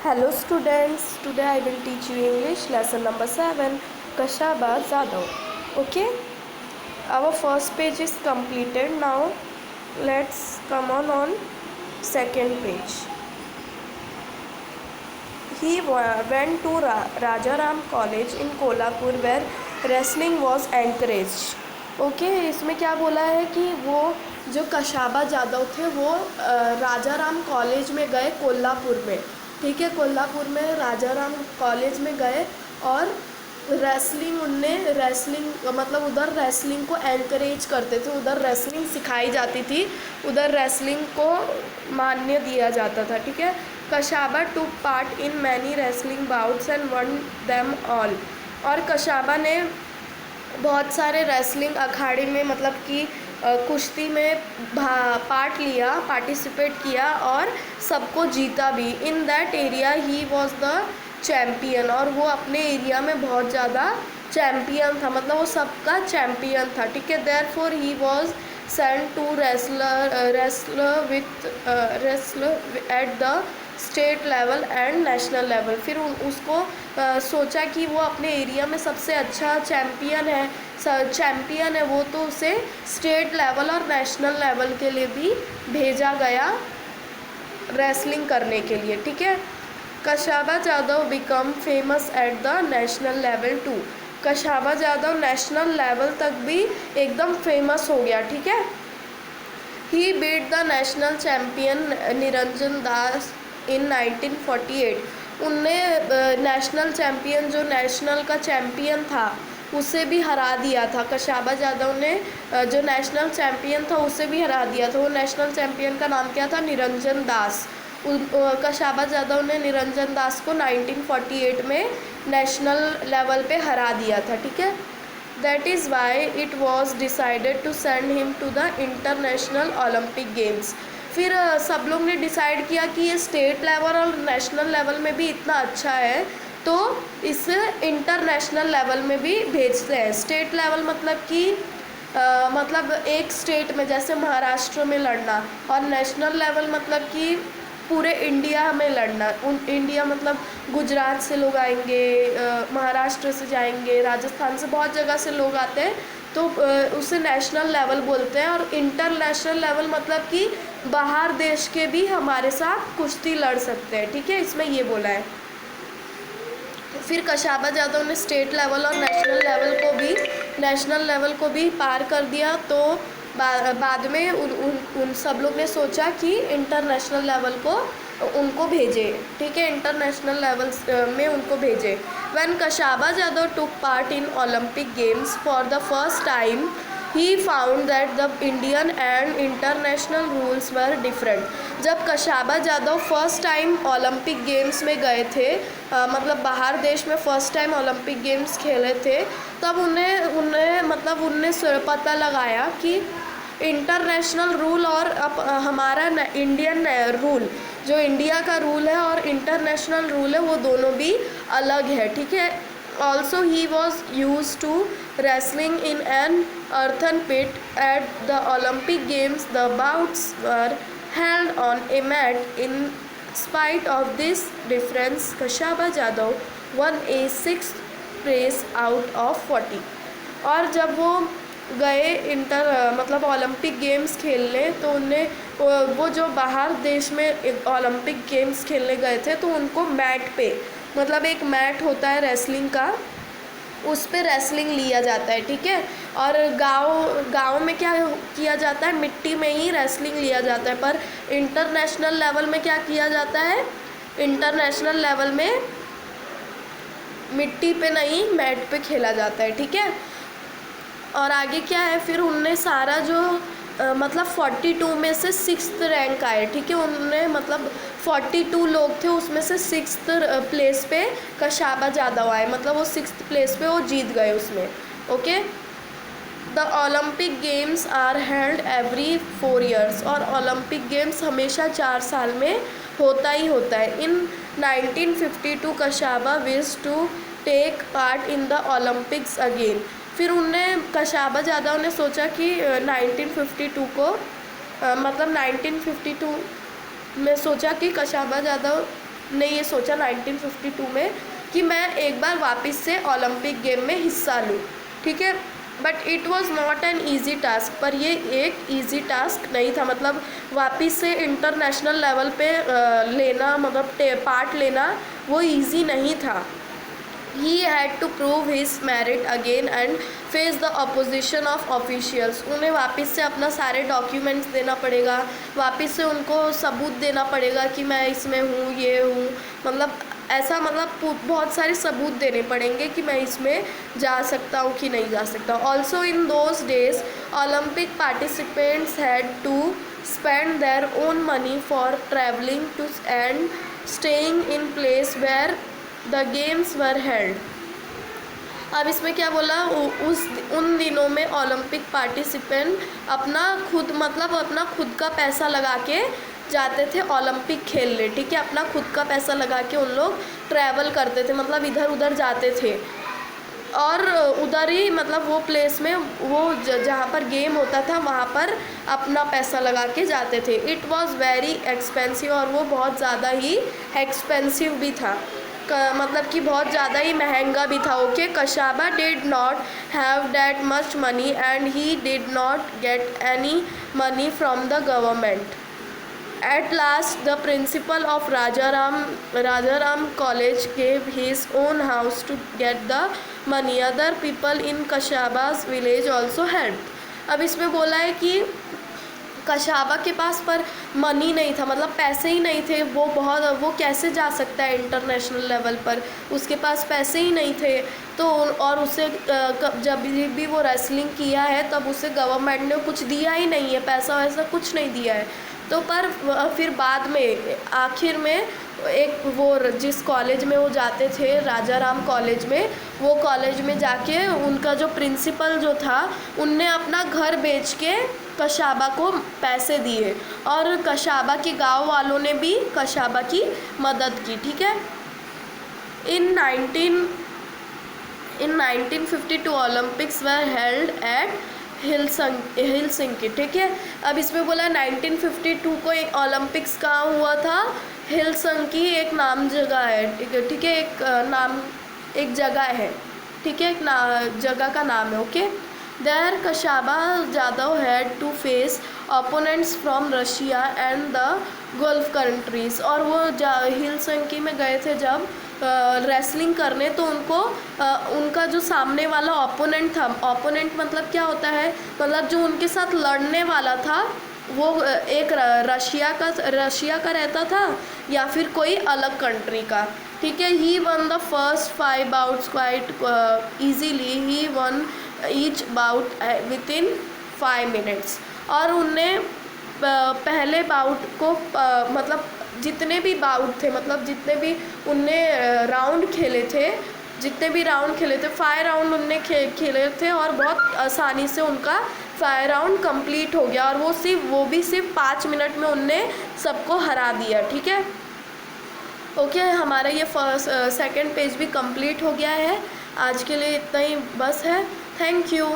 Hello students, today I will teach you English lesson number 7, Kashaba Jadhav. Okay, our first page is completed. Now let's come on second page. He went to Rajaram College in Kolhapur where wrestling was encouraged. Okay इसमें क्या बोला है कि वो जो कशाबा जादव थे वो Rajaram college में गए कोल्हापुर में, ठीक है, कोल्हापुर में राजाराम कॉलेज में गए और रेसलिंग मतलब उधर रेसलिंग को एनकरेज करते थे, उधर रेसलिंग सिखाई जाती थी, उधर रेसलिंग को मान्य दिया जाता था, ठीक है। Khashaba took part in many wrestling bouts and won them all. और कशाबा ने बहुत सारे रेसलिंग अखाड़े में मतलब कि कुश्ती में पार्टिसिपेट किया और सबको जीता भी। In that area he was the champion, और वो अपने एरिया में बहुत ज़्यादा चैम्पियन था, मतलब वो सबका चैम्पियन था, ठीक है। Therefore he was sent to wrestler at the state level and national level. फिर उसको सोचा कि वो अपने एरिया में सबसे अच्छा चैम्पियन है वो, तो उसे स्टेट लेवल और नेशनल लेवल के लिए भी भेजा गया रेसलिंग करने के लिए, ठीक है। Khashaba Jadhav become famous at the national level too. Khashaba Jadhav national level तक भी एकदम फेमस हो गया, ठीक है। He beat the national champion Niranjan Das in 1948। उनने नेशनल चैम्पियन जो नेशनल का चैम्पियन था उसे भी हरा दिया था। कशाबा जादव ने जो नेशनल चैम्पियन था उसे भी हरा दिया था। वो नेशनल चैम्पियन का नाम क्या था? निरंजन दास। कशाबा जादव ने निरंजन दास को 1948 में नेशनल लेवल पे हरा दिया था, ठीक है। That is why it was decided to send him to the international Olympic games. फिर सब लोग ने डिसाइड किया कि ये स्टेट लेवल और नेशनल लेवल में भी इतना अच्छा है तो इसे इंटरनेशनल लेवल में भी भेजते हैं। स्टेट लेवल मतलब कि मतलब एक स्टेट में जैसे महाराष्ट्र में लड़ना, और नेशनल लेवल मतलब कि पूरे इंडिया में लड़ना। इंडिया मतलब गुजरात से लोग आएंगे, महाराष्ट्र से जाएंगे, राजस्थान से, बहुत जगह से लोग आते हैं, तो उसे नेशनल लेवल बोलते हैं। और इंटरनेशनल लेवल मतलब कि बाहर देश के भी हमारे साथ कुश्ती लड़ सकते हैं, ठीक है, इसमें ये बोला है। फिर कशाबा जादव ने स्टेट लेवल और नेशनल लेवल को भी पार कर दिया, तो बाद में उन सब लोग ने सोचा कि इंटरनेशनल लेवल को उनको भेजे, ठीक है, इंटरनेशनल लेवल में उनको भेजे। When Khashaba Jadhav took part in Olympic games for the first time he found that the Indian and international rules were different. जब Khashaba Jadhav first time Olympic games में गए थे, मतलब बाहर देश में फर्स्ट टाइम ओलंपिक गेम्स खेले थे, तब उन्हें पता लगाया कि इंटरनेशनल रूल और हमारा इंडियन रूल, जो इंडिया का रूल है और इंटरनेशनल रूल है, वो दोनों भी अलग है, ठीक है। Also he was use to wrestling in an earthen pit at the Olympic Games. The bouts were held on a mat. In spite of this difference, Kashaba Jadhav won a 6th place out of 40. और जब वो गए मतलब Olympic games खेलने, तो उन्हें वो जो बाहर देश में ओलंपिक गेम्स खेलने गए थे, तो उनको मैट पे, मतलब एक मैट होता है रेसलिंग का, उस पे रेसलिंग लिया जाता है, ठीक है। और गांव में क्या किया जाता है, मिट्टी में ही रेसलिंग लिया जाता है। पर इंटरनेशनल लेवल में क्या किया जाता है, इंटरनेशनल लेवल में मिट्टी पे नहीं, मैट पे खेला जाता है, ठीक है। और आगे क्या है, फिर उनने सारा जो मतलब 42 में से 6th रैंक आए, ठीक है। उनने मतलब 42 लोग थे, उसमें से 6th प्लेस पे कशाबा जादव आए, मतलब वो 6th प्लेस पे वो जीत गए उसमें, okay. The Olympic games are held every 4 years। और ओलंपिक गेम्स हमेशा 4 साल में होता ही होता है। In 1952 Khashaba wish to take part in the Olympics again. फिर कशाबा जादव ने सोचा कि 1952 को मतलब 1952 में सोचा कि कशाबा जादव ने ये सोचा 1952 में कि मैं एक बार वापस से ओलंपिक गेम में हिस्सा लूँ, ठीक है। But it was not an easy task, पर ये एक ईजी टास्क नहीं था, मतलब वापस से इंटरनेशनल लेवल पे लेना, मतलब पार्ट लेना वो ईजी नहीं था। He had to prove his merit again and face the opposition of officials। उन्हें वापस से अपना सारे डॉक्यूमेंट्स देना पड़ेगा, वापस से उनको सबूत देना पड़ेगा कि मैं इसमें हूँ, ये हूँ, मतलब ऐसा, मतलब बहुत सारे सबूत देने पड़ेंगे कि मैं इसमें जा सकता हूँ कि नहीं जा सकता। Also in those days Olympic participants had to spend their own money for traveling to and staying in place where the games were held। अब इसमें क्या बोला, उन दिनों में ओलंपिक पार्टिसिपेंट अपना खुद, मतलब अपना खुद का पैसा लगा के जाते थे ओलंपिक खेलने, ठीक है। अपना खुद का पैसा लगा के उन लोग ट्रैवल करते थे, मतलब इधर उधर जाते थे, और उधर ही, मतलब वो प्लेस में, वो जहाँ पर गेम होता था वहाँ पर अपना पैसा लगा के जाते थे। इट वॉज़ वेरी एक्सपेंसिव, और वो बहुत ज़्यादा ही एक्सपेंसिव भी था, मतलब कि बहुत ज़्यादा ही महंगा भी था। Okay, Khashaba did not have that much money and he did not get any money from the government. At last, the principal of Rajaram College gave his own house to get the money। Other people in Kashaba's village also helped। अब इसमें बोला है कि कशाबा के पास पर money नहीं था, मतलब पैसे ही नहीं थे, वो कैसे जा सकता है इंटरनेशनल लेवल पर, उसके पास पैसे ही नहीं थे। तो और उसे जब भी वो रेसलिंग किया है तब उसे गवर्नमेंट ने कुछ दिया ही नहीं है, पैसा वैसा कुछ नहीं दिया है। तो पर फिर बाद में आखिर में एक, वो जिस कॉलेज में वो जाते थे, राजाराम कॉलेज में, वो कॉलेज में जाके उनका जो प्रिंसिपल जो था, उनने अपना घर बेच के कशाबा को पैसे दिए, और कशाबा के गांव वालों ने भी कशाबा की मदद की, ठीक है। In 1952 Olympics were held at हिलसिंकी, ठीक है। अब इसमें बोला 1952 को एक ओलंपिक्स कहाँ हुआ था, हिलसिंकी एक नाम जगह है, ठीक है, एक जगह है, ठीक है, एक जगह का नाम है। Okay, there Khashaba Jadhav had to face opponents from Russia and the gulf countries. और वो हिलसिंकी में गए थे जब रेसलिंग करने, तो उनका जो सामने वाला ओपोनेंट था, ओपोनेंट मतलब क्या होता है, मतलब जो उनके साथ लड़ने वाला था वो एक रशिया का रहता था या फिर कोई अलग कंट्री का, ठीक है। He won the first 5 bouts quite easily, he won each bout within 5 minutes. और उनने पहले बाउट को मतलब जितने भी बाउट थे, मतलब जितने भी उनने राउंड खेले थे, 5 राउंड उनने खेले थे, और बहुत आसानी से उनका 5 राउंड कंप्लीट हो गया, और वो भी सिर्फ 5 मिनट में उनने सबको हरा दिया, ठीक है। ओके, हमारा ये सेकंड पेज भी कंप्लीट हो गया है। आज के लिए इतना ही बस है। Thank you.